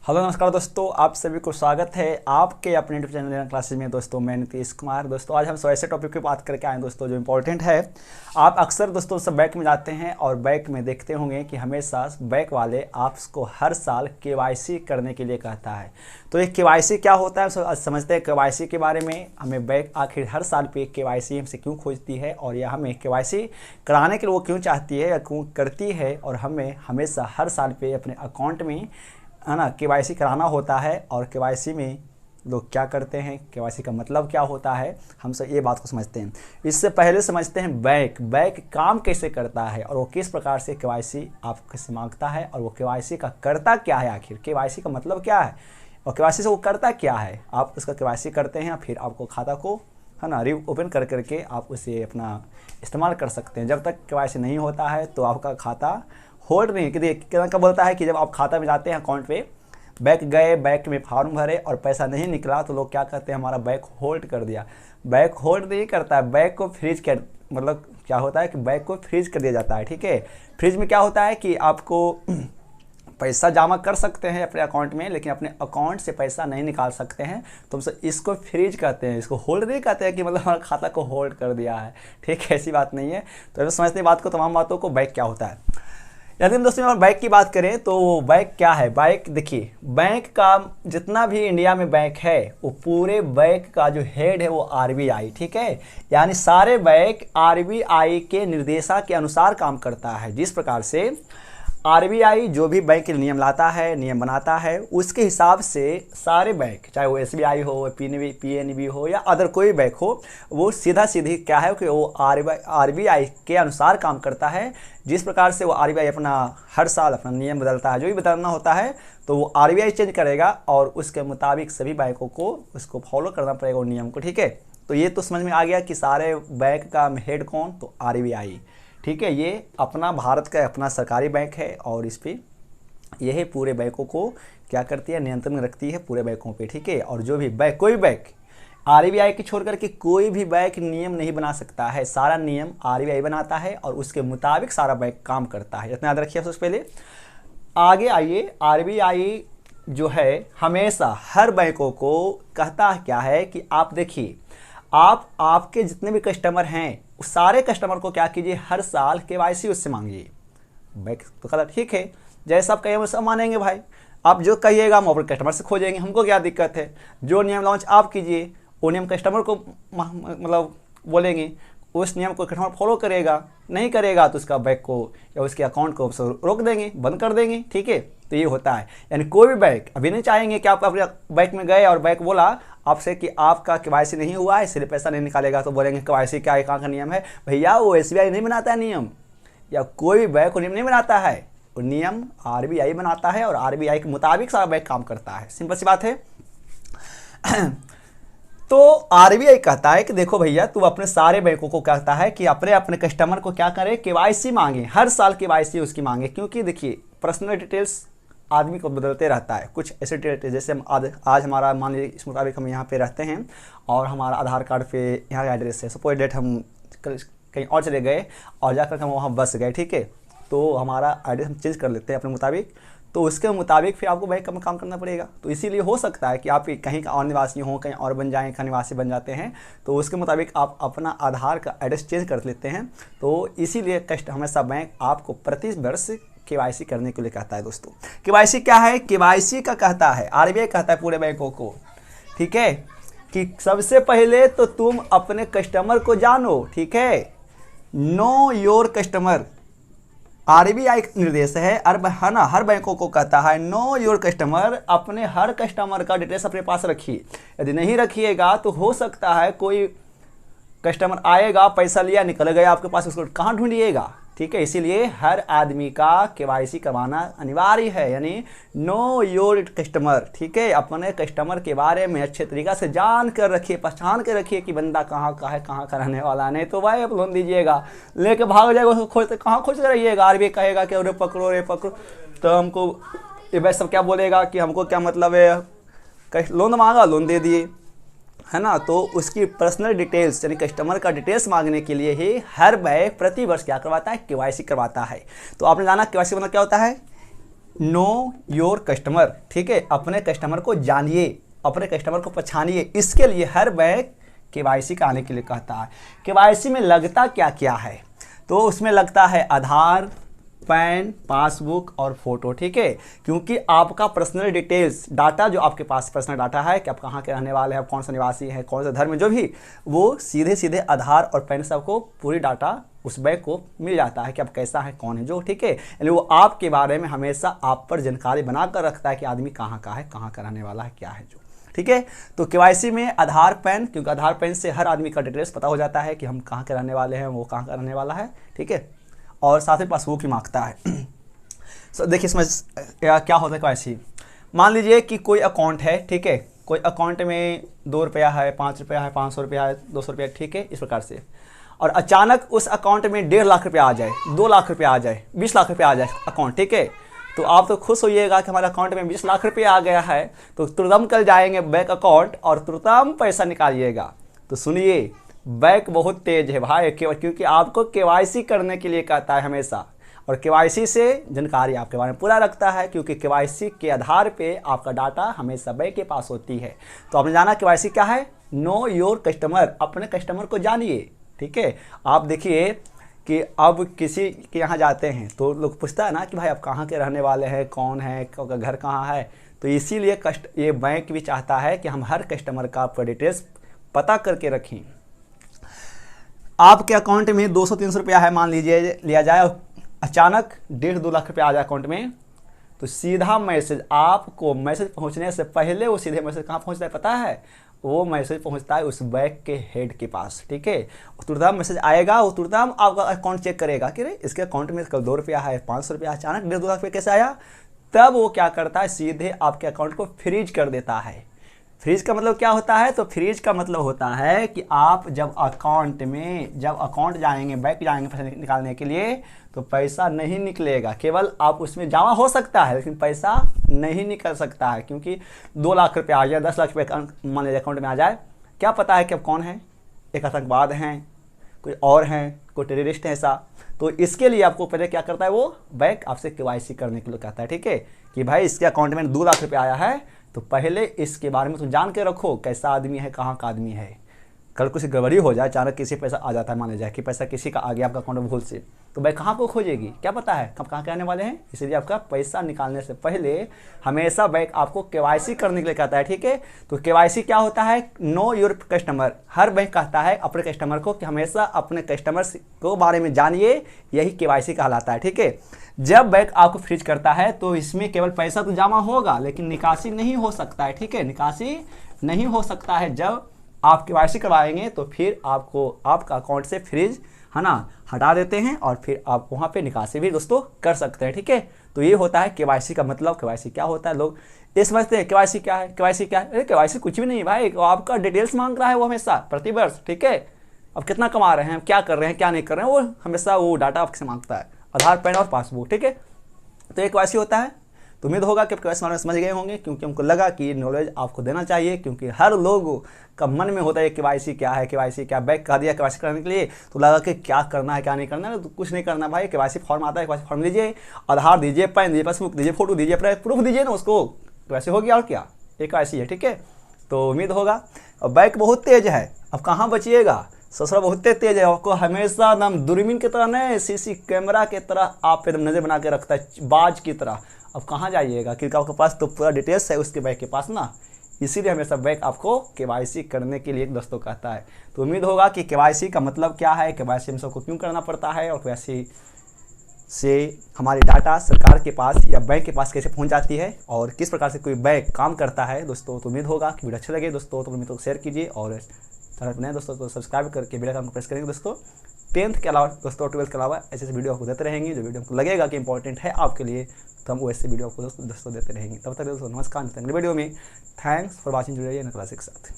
Hello नमस्कार दोस्तों, आप सभी को स्वागत है आपके अपने यूट्यूब चैनल क्लासेज में। दोस्तों मैं नीतीश कुमार। दोस्तों आज हम ऐसे टॉपिक पे बात करके आए दोस्तों जो इम्पोर्टेंट है। आप अक्सर दोस्तों सब बैंक में जाते हैं और बैंक में देखते होंगे कि हमेशा बैंक वाले आपको हर साल केवाईसी करने के लिए कहता है। तो ये केवाईसी क्या होता है सब समझते हैं। केवाईसी के बारे में हमें बैंक आखिर हर साल पे केवाईसी हमसे क्यों खोजती है और या हमें केवाईसी कराने के लिए वो क्यों चाहती है या क्यों करती है, और हमें हमेशा हर साल पे अपने अकाउंट में है ना केवाईसी कराना होता है। और केवाईसी में लोग क्या करते हैं, केवाईसी का मतलब क्या होता है, हम सब ये बात को समझते हैं। इससे पहले समझते हैं बैंक काम कैसे करता है और वो किस प्रकार से केवाईसी आपसे से मांगता है, और वो केवाईसी का करता क्या है, आखिर केवाईसी का मतलब क्या है और केवाईसी से वो करता क्या है। आप उसका केवाईसी करते हैं फिर आपको खाता को है ना ओपन कर करके आप उसे अपना इस्तेमाल कर सकते हैं। जब तक केवाईसी नहीं होता है तो आपका खाता होल्ड नहीं कि क्या बोलता है कि जब आप खाता में जाते हैं अकाउंट पे, बैंक गए, बैंक में फॉर्म भरे और पैसा नहीं निकला तो लोग क्या कहते हैं, हमारा बैंक होल्ड कर दिया। बैंक होल्ड नहीं करता है, बैंक को फ्रीज कर, मतलब क्या होता है कि बैंक को फ्रीज कर दिया जाता है। ठीक है, फ्रीज में क्या होता है कि आपको पैसा जमा कर सकते हैं अपने अकाउंट में, लेकिन अपने अकाउंट से पैसा नहीं निकाल सकते हैं। तो इसको फ्रीज कहते हैं, इसको होल्ड नहीं कहते हैं कि मतलब हमारा खाता को होल्ड कर दिया है। ठीक है, ऐसी बात नहीं है। तो समझते हैं बात को, तमाम बातों को। बैंक क्या होता है, यदि हम दोस्तों बैंक की बात करें तो बैंक क्या है। बैंक देखिए, बैंक का जितना भी इंडिया में बैंक है वो पूरे बैंक का जो हेड है वो आरबीआई, ठीक है, यानी सारे बैंक आरबीआई के निर्देशा के अनुसार काम करता है। जिस प्रकार से आरबीआई जो भी बैंक के नियम लाता है, नियम बनाता है, उसके हिसाब से सारे बैंक, चाहे वो एसबीआई हो, पीएनबी हो या अदर कोई बैंक हो, वो सीधा सीधी क्या है कि वो आरबीआई के अनुसार काम करता है। जिस प्रकार से वो आरबीआई अपना हर साल अपना नियम बदलता है, जो भी बदलना होता है तो वो आरबीआई चेंज करेगा और उसके मुताबिक सभी बैंकों को उसको फॉलो करना पड़ेगा उन नियम को। ठीक है, तो ये तो समझ में आ गया कि सारे बैंक का हेड कौन, तो आरबीआई। ठीक है, ये अपना भारत का अपना सरकारी बैंक है और इस पर यही पूरे बैंकों को क्या करती है, नियंत्रण में रखती है पूरे बैंकों पे। ठीक है, और जो भी बैंक, कोई बैंक आरबीआई की छोड़ करके कोई भी बैंक नियम नहीं बना सकता है, सारा नियम आरबीआई बनाता है और उसके मुताबिक सारा बैंक काम करता है। इतना याद रखिए। सबसे पहले आगे आइए, आरबीआई जो है हमेशा हर बैंकों को कहता क्या है कि आप देखिए, आपके जितने भी कस्टमर हैं उस सारे कस्टमर को क्या कीजिए, हर साल केवाईसी उससे मांगिए। बैंक तो कहता ठीक है, जैसा आप कहिए वैसा मानेंगे भाई, आप जो कहिएगा हम अपने कस्टमर से खोजेंगे, हमको क्या दिक्कत है। जो नियम लॉन्च आप कीजिए वो नियम कस्टमर को मतलब बोलेंगे, उस नियम को कस्टमर फॉलो करेगा, नहीं करेगा तो उसका बैंक को या उसके अकाउंट को रोक देंगे, बंद कर देंगे। ठीक है, तो ये होता है। यानी कोई भी बैंक अभी नहीं चाहेंगे कि आप अपने बैंक में गए और बैंक बोला आपसे कि आपका केवाईसी नहीं हुआ है इसलिए पैसा नहीं निकालेगा, तो बोलेंगे केवाईसी क्या है, कहाँ का नियम है। भैया वो एसबीआई नहीं बनाता है नियम, या कोई भी बैंक नियम नहीं बनाता है, वो नियम आरबीआई बनाता है और आरबीआई के मुताबिक सारा बैंक काम करता है। सिंपल सी बात है। तो आरबीआई कहता है कि देखो भैया, तू अपने सारे बैंकों को कहता है कि अपने अपने कस्टमर को क्या करे, केवाईसी मांगे, हर साल केवाईसी उसकी मांगे। क्योंकि देखिए पर्सनल डिटेल्स आदमी को बदलते रहता है। कुछ ऐसे डिटेल्स जैसे हम आज हमारा मान लीजिए इस मुताबिक हम यहाँ पे रहते हैं और हमारा आधार कार्ड पे यहाँ का एड्रेस है, सपोज डेट हम कहीं और चले गए और जाकर हम वहाँ बस गए। ठीक है, तो हमारा एड्रेस हम चेंज कर लेते हैं अपने मुताबिक, तो उसके मुताबिक फिर आपको बैंक में काम करना पड़ेगा। तो इसीलिए हो सकता है कि आप कहीं का और निवासी हो, कहीं और बन जाएं, कहीं निवासी बन जाते हैं, तो उसके मुताबिक आप अपना आधार का एड्रेस चेंज कर लेते हैं। तो इसीलिए हमेशा बैंक आपको प्रति वर्ष केवाईसी करने के लिए कहता है। दोस्तों केवाईसी क्या है, केवाईसी का कहता है आरबीआई कहता है पूरे बैंकों को, ठीक है, कि सबसे पहले तो तुम अपने कस्टमर को जानो। ठीक है, नो योर कस्टमर, आरबीआई निर्देश है है ना, हर बैंकों को कहता है नो योर कस्टमर, अपने हर कस्टमर का डिटेल्स अपने पास रखिए। यदि नहीं रखिएगा तो हो सकता है कोई कस्टमर आएगा, पैसा लिया, निकल गया आपके पास, उसको कहाँ ढूंढिएगा। ठीक है, इसीलिए हर आदमी का केवाईसी करवाना अनिवार्य है, यानी नो योर कस्टमर। ठीक है, अपने कस्टमर के बारे में अच्छे तरीक़ा से जान कर रखिए, पहचान कर रखिए कि बंदा कहाँ का है, कहाँ का रहने वाला। नहीं तो भाई आप लोन दीजिएगा, लेके भाग जाएगा, उसको खोजते कहाँ खोज कर रहिएगा। आरबीआई कहेगा कि अरे पकड़ो रे पकड़ो, तो हमको ये भाई सब क्या बोलेगा कि हमको क्या मतलब है, लोन मांगा लोन दे दिए, है ना। तो उसकी पर्सनल डिटेल्स यानी कस्टमर का डिटेल्स मांगने के लिए ही हर बैंक प्रति वर्ष क्या करवाता है, केवाईसी करवाता है। तो आपने जाना केवाईसी मतलब क्या होता है, नो योर कस्टमर, ठीक है, अपने कस्टमर को जानिए, अपने कस्टमर को पहचानिए। इसके लिए हर बैंक केवाईसी का आने के लिए कहता है। केवाईसी में लगता क्या क्या है, तो उसमें लगता है आधार, पैन, पासबुक और फोटो, ठीक है, क्योंकि आपका पर्सनल डिटेल्स डाटा जो आपके पास पर्सनल डाटा है कि आप कहाँ के रहने वाले हैं, आप कौन सा निवासी हैं, कौन सा धर्म में, जो भी, वो सीधे सीधे आधार और पैन से आपको पूरी डाटा उस बैंक को मिल जाता है कि आप कैसा है, कौन है जो, ठीक है। यानी वो आपके बारे में हमेशा आप पर जानकारी बनाकर रखता है कि आदमी कहाँ का है, कहाँ का रहने वाला है, क्या है जो, ठीक है। तो केवाईसी में आधार, पैन, क्योंकि आधार पैन से हर आदमी का डिटेल्स पता हो जाता है कि हम कहाँ के रहने वाले हैं, वो कहाँ का रहने वाला है, ठीक है, और साथ ही पासबुक भी मांगता है। सो देखिए इसमें क्या होता है केवाईसी। मान लीजिए कि कोई अकाउंट है, ठीक है, कोई अकाउंट में 2 रुपया है, 5 रुपया है, 500 रुपया है, 200 रुपया, ठीक है, इस प्रकार से, और अचानक उस अकाउंट में 1.5 लाख रुपया आ जाए, 2 लाख रुपया आ जाए, 20 लाख रुपया आ जाए अकाउंट, ठीक है, तो आप तो खुश होइएगा कि हमारे अकाउंट में 20 लाख रुपया आ गया है, तो तुरंत कल जाएंगे बैंक अकाउंट और तुरंत पैसा निकालिएगा। तो सुनिए, बैंक बहुत तेज है भाई, क्योंकि आपको केवाईसी करने के लिए कहता है हमेशा, और केवाईसी से जानकारी आपके बारे में पूरा रखता है, क्योंकि केवाईसी के आधार पे आपका डाटा हमेशा बैंक के पास होती है। तो आपने जाना केवाईसी क्या है, नो योर कस्टमर, अपने कस्टमर को जानिए, ठीक है। आप देखिए कि अब किसी के यहाँ जाते हैं तो लोग पूछता है ना कि भाई आप कहाँ के रहने वाले हैं, कौन है, घर कहाँ है, तो इसीलिए ये बैंक भी चाहता है कि हम हर कस्टमर का आपका डिटेल्स पता करके रखें। आपके अकाउंट में 200-300 रुपया है मान लीजिए, लिया जाए, अचानक 1.5-2 लाख रुपया आ जाए अकाउंट में, तो सीधा मैसेज आपको, मैसेज पहुंचने से पहले वो सीधे मैसेज कहाँ पहुंचता है पता है, वो मैसेज पहुंचता है उस बैंक के हेड के पास, ठीक है। तुरंत मैसेज आएगा, वो तुरंत आपका अकाउंट चेक करेगा कि इसके अकाउंट में कल 2 रुपया है, 500 रुपया, अचानक 1.5-2 लाख रुपया कैसे आया, तब वो क्या करता है, सीधे आपके अकाउंट को फ्रीज कर देता है। फ्रीज का मतलब क्या होता है, तो फ्रीज का मतलब होता है कि आप जब अकाउंट जाएंगे, बैंक जाएंगे पैसा निकालने के लिए, तो पैसा नहीं निकलेगा, केवल आप उसमें जमा हो सकता है लेकिन पैसा नहीं निकल सकता है, क्योंकि 2 लाख रुपया आ जाए, 10 लाख रुपये मान लीजिए अकाउंट में आ जाए, क्या पता है कि अब कौन है, एक आतंकवाद हैं, कोई और हैं, कोई टेररिस्ट है, ऐसा। तो इसके लिए आपको पहले क्या करता है, वो बैंक आपसे केवाईसी करने के लिए कहता है, ठीक है, कि भाई इसके अकाउंट में 2 लाख रुपया आया है, तो पहले इसके बारे में तुम जान के रखो, कैसा आदमी है, कहाँ का आदमी है, कल कुछ गड़बड़ी हो जाए, अचानक किसी पैसा आ जाता है, मान लीजिए कि पैसा किसी का आ गया आपका अकाउंट में भूल से, तो बैंक कहाँ को खोजेगी, क्या पता है कब कहाँ के आने वाले हैं। इसलिए आपका पैसा निकालने से पहले हमेशा बैंक आपको केवाईसी करने के लिए कहता है, ठीक है। तो केवाईसी क्या होता है, know your customer, her bank कहता है अपने कस्टमर को कि हमेशा अपने कस्टमर को बारे में जानिए, यही केवाईसी कहलाता है, ठीक है। जब बैंक आपको फ्रीज करता है तो इसमें केवल पैसा तो जमा होगा लेकिन निकासी नहीं हो सकता है, ठीक है, निकासी नहीं हो सकता है। जब आप केवाईसी करवाएंगे तो फिर आपको आपका अकाउंट से फ्रीज, है ना, हटा देते हैं और फिर आप वहाँ पे निकासी भी दोस्तों कर सकते हैं, ठीक है। तो ये होता है केवाईसी का मतलब। केवाईसी क्या होता है, लोग ये समझते हैं केवाईसी क्या है, केवाईसी क्या है, अरे केवाईसी कुछ भी नहीं भाई, आपका डिटेल्स मांग रहा है वो हमेशा प्रति वर्ष, ठीक है। अब कितना कमा रहे हैं, क्या कर रहे हैं, क्या नहीं कर रहे हैं, वो हमेशा वो डाटा आपसे मांगता है, आधार, पैन और पासबुक, ठीक है। तो ये केवाईसी होता है। तो उम्मीद होगा कि आप केवाईसी में समझ गए होंगे, क्योंकि हमको लगा कि नॉलेज आपको देना चाहिए, क्योंकि हर लोगों का मन में होता है केवाईसी क्या है, केवाईसी क्या, बैंक कह दिया केवाईसी करने के लिए, तो लगा कि क्या करना है क्या नहीं करना है, तो कुछ नहीं करना भाई, केवाईसी फॉर्म आता है, केवाईसी फॉर्म लीजिए, आधार दीजिए, पैन दीजिए, पासबुक दीजिए, फोटो दीजिए, प्रूफ दीजिए ना उसको, केवाईसी हो गया और क्या, एक केवाईसी है, ठीक है। तो उम्मीद होगा। अब बैंक बहुत तेज है, अब कहाँ बचिएगा, ससुरा बहुत तेज है, आपको हमेशा एकदम दूरबीन की तरह नहीं, सीसी कैमरा की तरह आप पे नज़र बना के रखता है, बाज की तरह। अब कहाँ जाइएगा, क्योंकि आपके पास तो पूरा डिटेल्स है उसके बैंक के पास ना, इसीलिए हमेशा बैंक आपको केवाईसी करने के लिए दोस्तों कहता है। तो उम्मीद होगा कि केवाईसी का मतलब क्या है, केवाईसी हम सबको क्यों करना पड़ता है, और केवाईसी से हमारी डाटा सरकार के पास या बैंक के पास कैसे पहुंच जाती है, और किस प्रकार से कोई बैंक काम करता है दोस्तों। तो उम्मीद होगा कि वीडियो अच्छा लगे दोस्तों, तो उम्मीद को शेयर कीजिए, और चैनल पर नए दोस्तों तो सब्सक्राइब करके बेल आइकन को प्रेस करेंगे दोस्तों। 10th के अलावा दोस्तों 12th के अलावा ऐसे वीडियो आपको देते रहेंगे, जो वीडियो हमको लगेगा कि इंपॉर्टेंट है आपके लिए, तो हम वैसे वीडियो आपको दोस्तों देते रहेंगे। तब तक दोस्तों नमस्कार, मिलते हैं अगले वीडियो में। थैंक्स फॉर वॉचिंग, जुड़े रहिए नए क्लास के साथ।